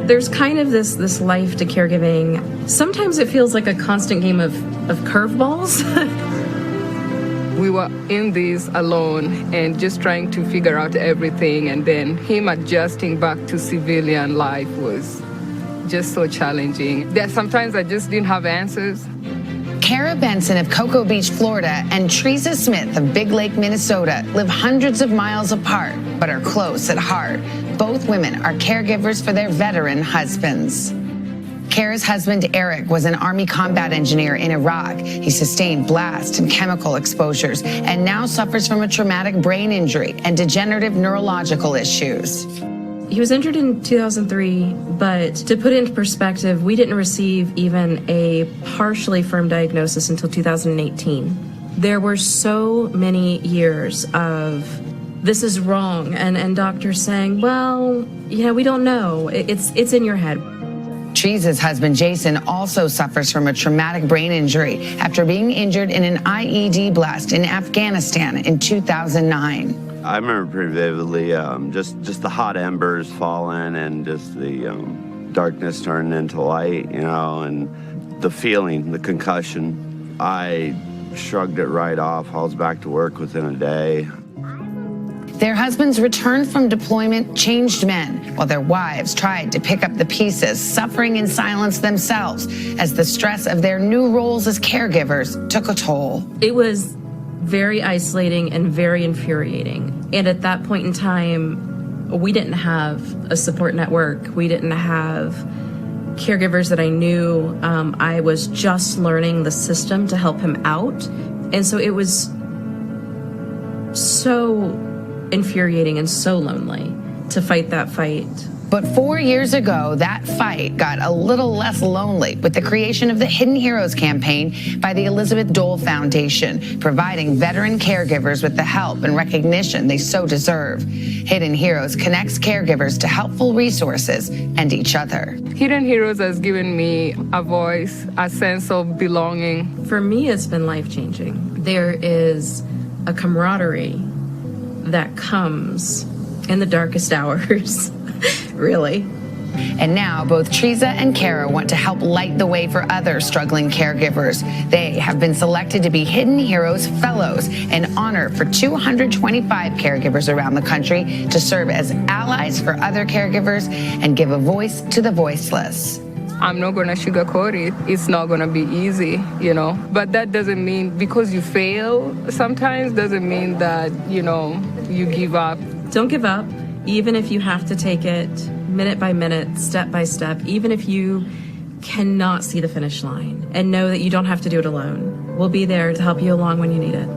There's kind of this life to caregiving. Sometimes it feels like a constant game of curveballs. We were in this alone and just trying to figure out everything, and then him adjusting back to civilian life was just so challenging. There sometimes I just didn't have answers. Kara Benson of Cocoa Beach, Florida, and Trizer Smith of Big Lake, Minnesota live hundreds of miles apart, but are close at heart. Both women are caregivers for their veteran husbands. Kara's husband, Eric, was an Army combat engineer in Iraq. He sustained blast and chemical exposures and now suffers from a traumatic brain injury and degenerative neurological issues. He was injured in 2003, but to put it into perspective, we didn't receive even a partially firm diagnosis until 2018. There were so many years of this is wrong, and doctors saying, well, we don't know. It's in your head. Trizer's husband, Jason, also suffers from a traumatic brain injury after being injured in an IED blast in Afghanistan in 2009. I remember pretty vividly just the hot embers falling and just the darkness turning into light, and the feeling, the concussion. I shrugged it right off. I was back to work within a day. Their husbands returned from deployment changed men, while their wives tried to pick up the pieces, suffering in silence themselves as the stress of their new roles as caregivers took a toll. It was very isolating and very infuriating. And at that point in time, we didn't have a support network. We didn't have caregivers that I knew. I was just learning the system to help him out. And so it was so infuriating and so lonely to fight that fight. But 4 years ago, that fight got a little less lonely with the creation of the Hidden Heroes campaign by the Elizabeth Dole Foundation, providing veteran caregivers with the help and recognition they so deserve. Hidden Heroes connects caregivers to helpful resources and each other. Hidden Heroes has given me a voice, a sense of belonging. For me, it's been life-changing. There is a camaraderie that comes in the darkest hours, really. And now both Trizer and Kara want to help light the way for other struggling caregivers. They have been selected to be Hidden Heroes Fellows, an honor for 225 caregivers around the country to serve as allies for other caregivers and give a voice to the voiceless. I'm not going to sugarcoat it. It's not going to be easy, But that doesn't mean because you fail sometimes doesn't mean that, you give up. Don't give up, even if you have to take it minute by minute, step by step, even if you cannot see the finish line. And know that you don't have to do it alone. We'll be there to help you along when you need it.